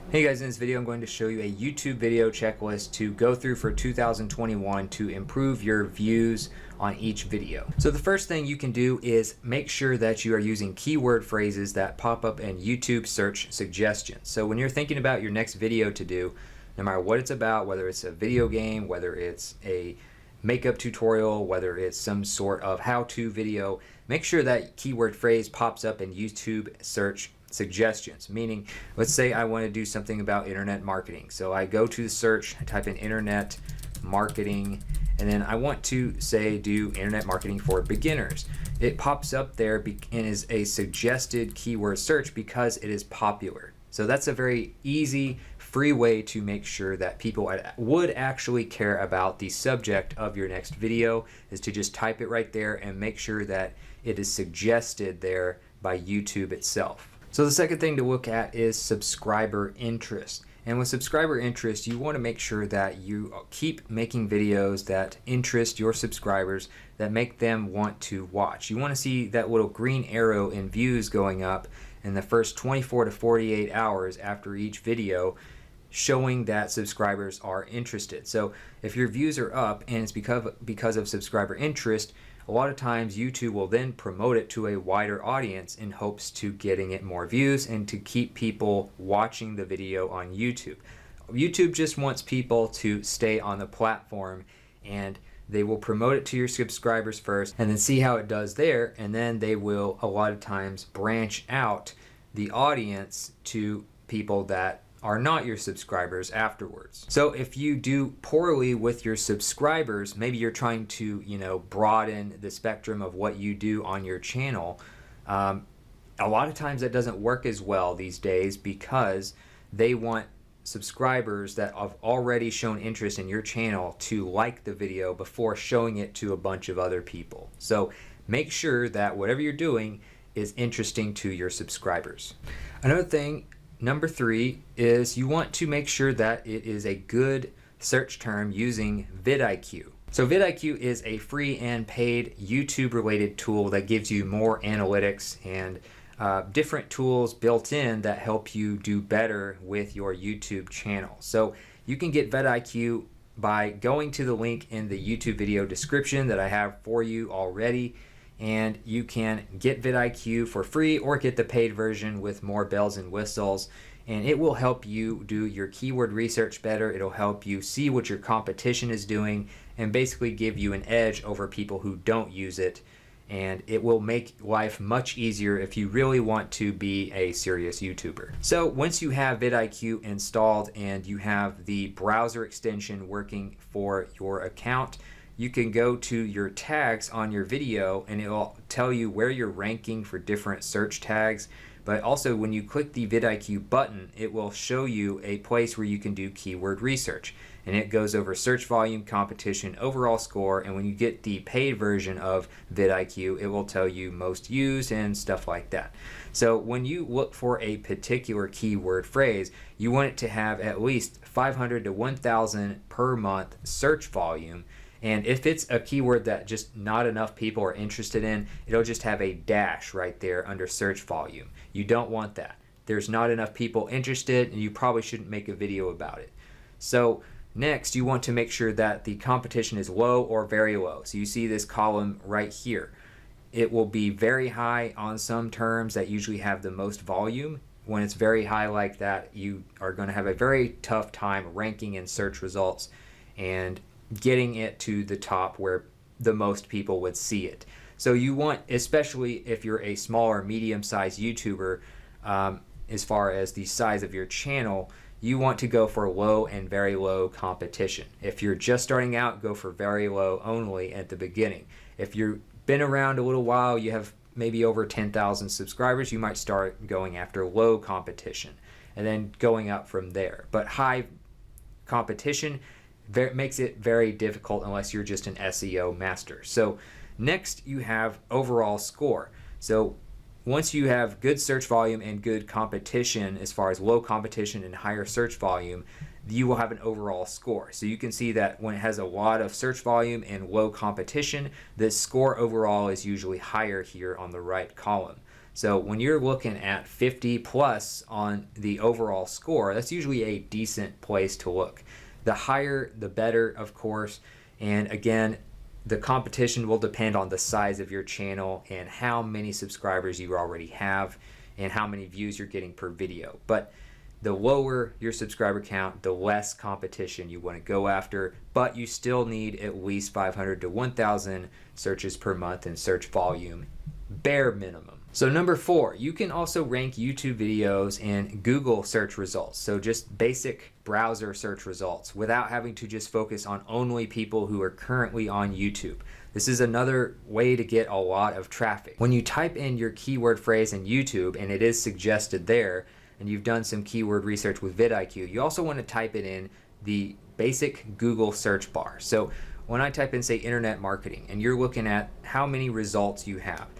Hey guys, in this video I'm going to show you a YouTube video checklist to go through for 2021 to improve your views on each video. So the first thing you can do is make sure that you are using keyword phrases that pop up in YouTube search suggestions. So when you're thinking about your next video to do, no matter what it's about, whether it's a video game, whether it's a makeup tutorial, whether it's some sort of how-to video, make sure that keyword phrase pops up in YouTube search suggestions. Meaning, let's say I want to do something about internet marketing. So I go to the search, I type in internet marketing, and then I want to say do internet marketing for beginners. It pops up there and is a suggested keyword search because it is popular. So that's a very easy, free way to make sure that people would actually care about the subject of your next video, is to just type it right there and make sure that it is suggested there by YouTube itself. So the second thing to look at is subscriber interest. And with subscriber interest, you want to make sure that you keep making videos that interest your subscribers, that make them want to watch. You want to see that little green arrow in views going up in the first 24 to 48 hours after each video, showing that subscribers are interested. So if your views are up and it's because of subscriber interest, a lot of times YouTube will then promote it to a wider audience in hopes to getting it more views and to keep people watching the video on YouTube. YouTube just wants people to stay on the platform, and they will promote it to your subscribers first and then see how it does there, and then they will a lot of times branch out the audience to people that are not your subscribers afterwards. So if you do poorly with your subscribers, maybe you're trying to, broaden the spectrum of what you do on your channel. A lot of times that doesn't work as well these days because they want subscribers that have already shown interest in your channel to like the video before showing it to a bunch of other people. So make sure that whatever you're doing is interesting to your subscribers. Another thing, number 3, is you want to make sure that it is a good search term using vidIQ. So vidIQ is a free and paid YouTube related tool that gives you more analytics and different tools built in that help you do better with your YouTube channel. So you can get vidIQ by going to the link in the YouTube video description that I have for you already, and you can get vidIQ for free or get the paid version with more bells and whistles, and it will help you do your keyword research better. It'll help you see what your competition is doing and basically give you an edge over people who don't use it, and it will make life much easier if you really want to be a serious YouTuber. So once you have vidIQ installed and you have the browser extension working for your account, you can go to your tags on your video and it will tell you where you're ranking for different search tags. But also when you click the vidIQ button, it will show you a place where you can do keyword research. And it goes over search volume, competition, overall score, and when you get the paid version of vidIQ, it will tell you most used and stuff like that. So when you look for a particular keyword phrase, you want it to have at least 500 to 1,000 per month search volume. And if it's a keyword that just not enough people are interested in, it'll just have a dash right there under search volume. You don't want that. There's not enough people interested, and you probably shouldn't make a video about it. So next, you want to make sure that the competition is low or very low. So you see this column right here. It will be very high on some terms that usually have the most volume. When it's very high like that, you are going to have a very tough time ranking in search results and getting it to the top where the most people would see it. So you want, especially if you're a smaller, medium-sized YouTuber, as far as the size of your channel, you want to go for low and very low competition. If you're just starting out, go for very low only at the beginning. If you've been around a little while, you have maybe over 10,000 subscribers, you might start going after low competition and then going up from there. But high competition makes it very difficult unless you're just an SEO master. So next you have overall score. So once you have good search volume and good competition, as far as low competition and higher search volume, you will have an overall score. So you can see that when it has a lot of search volume and low competition, the score overall is usually higher here on the right column. So when you're looking at 50 plus on the overall score, that's usually a decent place to look. The higher, the better, of course. And again, the competition will depend on the size of your channel and how many subscribers you already have and how many views you're getting per video. But the lower your subscriber count, the less competition you want to go after, but you still need at least 500 to 1,000 searches per month in search volume, bare minimum. So number 4, you can also rank YouTube videos in Google search results. So just basic browser search results without having to just focus on only people who are currently on YouTube. This is another way to get a lot of traffic. When you type in your keyword phrase in YouTube and it is suggested there, and you've done some keyword research with vidIQ, you also want to type it in the basic Google search bar. So when I type in, say, internet marketing, and you're looking at how many results you have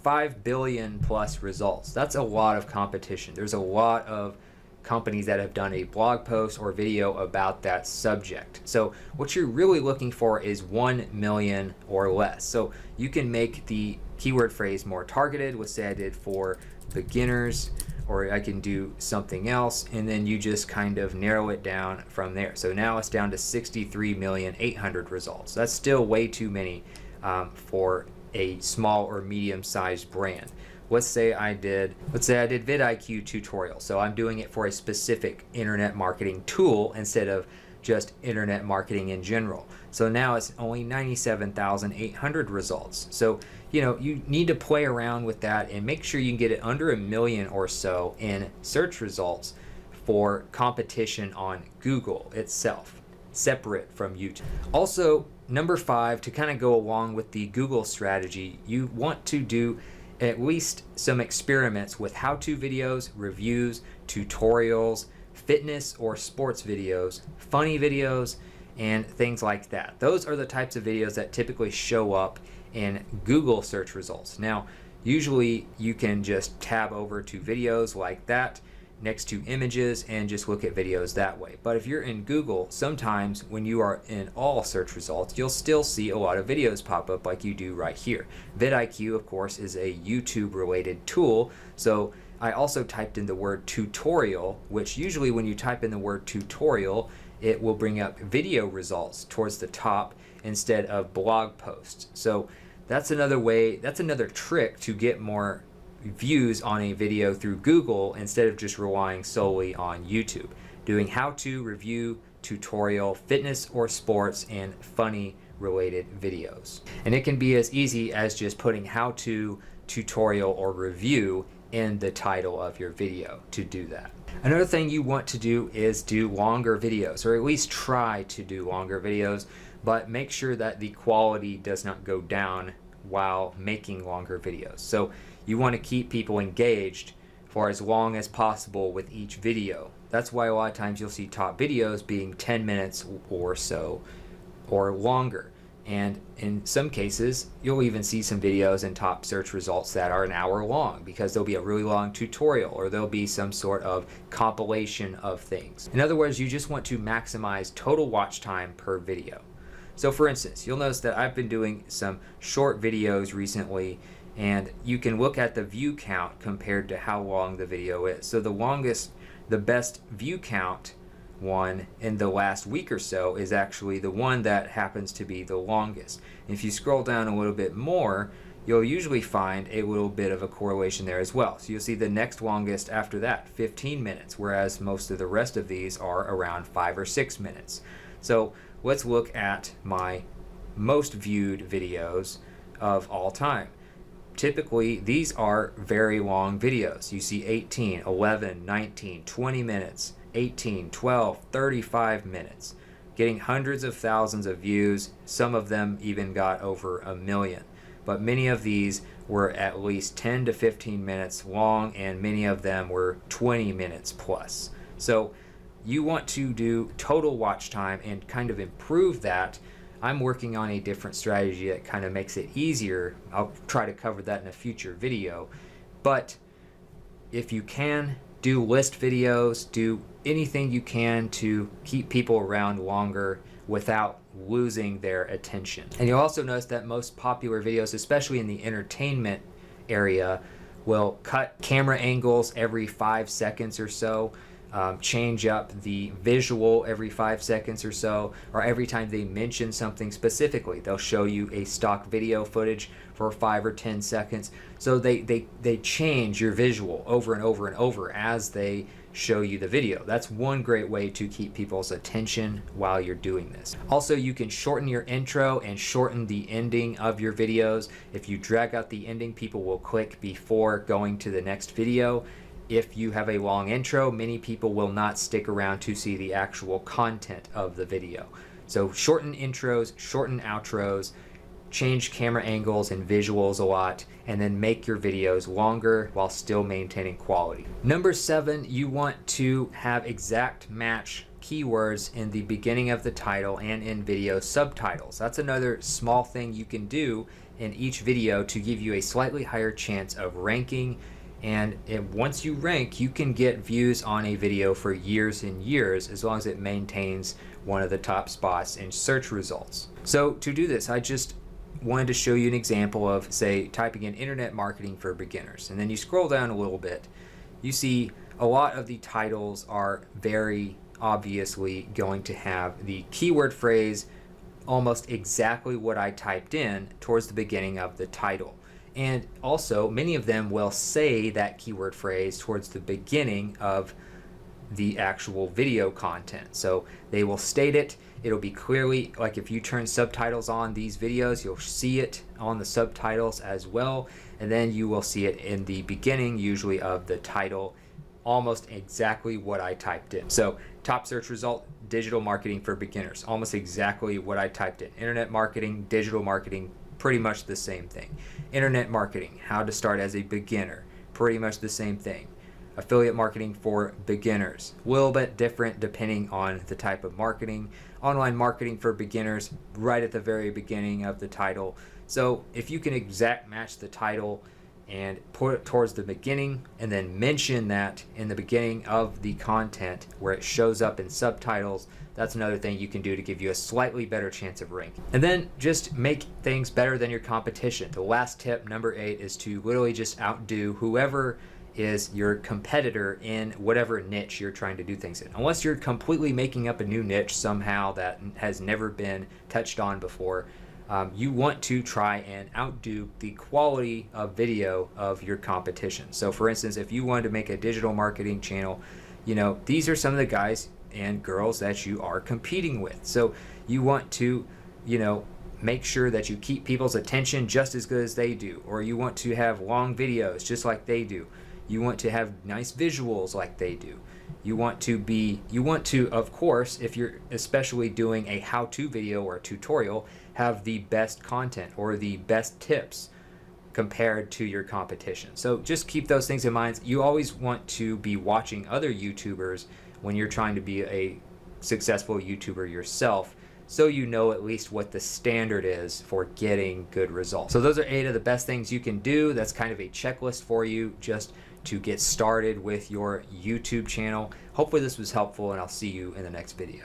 5 billion plus results. That's a lot of competition. There's a lot of companies that have done a blog post or video about that subject. So what you're really looking for is 1 million or less. So you can make the keyword phrase more targeted, let's say I did for beginners, or I can do something else, and then you just kind of narrow it down from there. So now it's down to 63,800,000 results. That's still way too many for a small or medium-sized brand. Let's say I did vidIQ tutorial. So I'm doing it for a specific internet marketing tool instead of just internet marketing in general. So now it's only 97,800 results. So, you need to play around with that and make sure you can get it under 1 million or so in search results for competition on Google itself, separate from YouTube. Also, number 5, to kind of go along with the Google strategy, you want to do at least some experiments with how-to videos, reviews, tutorials, fitness or sports videos, funny videos, and things like that. Those are the types of videos that typically show up in Google search results. Now, usually you can just tab over to videos like that next to images and just look at videos that way. But if you're in Google, sometimes when you are in all search results, you'll still see a lot of videos pop up like you do right here. vidIQ, of course, is a YouTube related tool. So I also typed in the word tutorial, which usually when you type in the word tutorial, it will bring up video results towards the top instead of blog posts. So that's another way, that's another trick to get more views on a video through Google instead of just relying solely on YouTube. Doing how-to, review, tutorial, fitness or sports, and funny related videos. And it can be as easy as just putting how-to, tutorial, or review in the title of your video to do that. Another thing you want to do is do longer videos, or at least try to do longer videos, but make sure that the quality does not go down while making longer videos. So you want to keep people engaged for as long as possible with each video. That's why a lot of times you'll see top videos being 10 minutes or so or longer. And in some cases, you'll even see some videos in top search results that are an hour long because there'll be a really long tutorial or there'll be some sort of compilation of things. In other words, you just want to maximize total watch time per video. So for instance, you'll notice that I've been doing some short videos recently, and you can look at the view count compared to how long the video is. So the best view count one in the last week or so is actually the one that happens to be the longest. And if you scroll down a little bit more, you'll usually find a little bit of a correlation there as well. So you'll see the next longest after that, 15 minutes, whereas most of the rest of these are around 5 or 6 minutes. So let's look at my most viewed videos of all time. Typically, these are very long videos. You see 18, 11, 19, 20 minutes, 18, 12, 35 minutes, getting hundreds of thousands of views. Some of them even got over 1 million. But many of these were at least 10 to 15 minutes long, and many of them were 20 minutes plus. So you want to do total watch time and kind of improve that. I'm working on a different strategy that kind of makes it easier. I'll try to cover that in a future video. But if you can, do list videos, do anything you can to keep people around longer without losing their attention. And you'll also notice that most popular videos, especially in the entertainment area, will cut camera angles every 5 seconds or so, change up the visual every 5 seconds or so, or every time they mention something specifically, they'll show you a stock video footage for 5 or 10 seconds. So they change your visual over and over and over as they show you the video. That's one great way to keep people's attention while you're doing this. Also, you can shorten your intro and shorten the ending of your videos. If you drag out the ending, people will click before going to the next video. If you have a long intro, many people will not stick around to see the actual content of the video. So shorten intros, shorten outros, change camera angles and visuals a lot, and then make your videos longer while still maintaining quality. Number 7, you want to have exact match keywords in the beginning of the title and in video subtitles. That's another small thing you can do in each video to give you a slightly higher chance of ranking. And once you rank, you can get views on a video for years and years as long as it maintains one of the top spots in search results. So to do this, I just wanted to show you an example of, say, typing in internet marketing for beginners, and then you scroll down a little bit, you see a lot of the titles are very obviously going to have the keyword phrase almost exactly what I typed in towards the beginning of the title. And also many of them will say that keyword phrase towards the beginning of the actual video content. So they will state it. It'll be clearly, like if you turn subtitles on these videos, you'll see it on the subtitles as well. And then you will see it in the beginning, usually of the title, almost exactly what I typed in. So top search result, digital marketing for beginners, almost exactly what I typed in. Internet marketing, digital marketing, pretty much the same thing. Internet marketing, how to start as a beginner, pretty much the same thing. Affiliate marketing for beginners, a little bit different depending on the type of marketing. Online marketing for beginners, right at the very beginning of the title. So if you can exact match the title and put it towards the beginning and then mention that in the beginning of the content where it shows up in subtitles, that's another thing you can do to give you a slightly better chance of ranking. And then just make things better than your competition. The last tip, number 8, is to literally just outdo whoever is your competitor in whatever niche you're trying to do things in. Unless you're completely making up a new niche somehow that has never been touched on before, you want to try and outdo the quality of video of your competition. So for instance, if you wanted to make a digital marketing channel, you know, these are some of the guys and girls that you are competing with. So you want to, you know, make sure that you keep people's attention just as good as they do, or you want to have long videos just like they do. You want to have nice visuals like they do. You want to, of course, if you're especially doing a how-to video or a tutorial, have the best content or the best tips compared to your competition. So just keep those things in mind. You always want to be watching other YouTubers when you're trying to be a successful YouTuber yourself, so you know at least what the standard is for getting good results. So those are 8 of the best things you can do. That's kind of a checklist for you just to get started with your YouTube channel. Hopefully this was helpful, and I'll see you in the next video.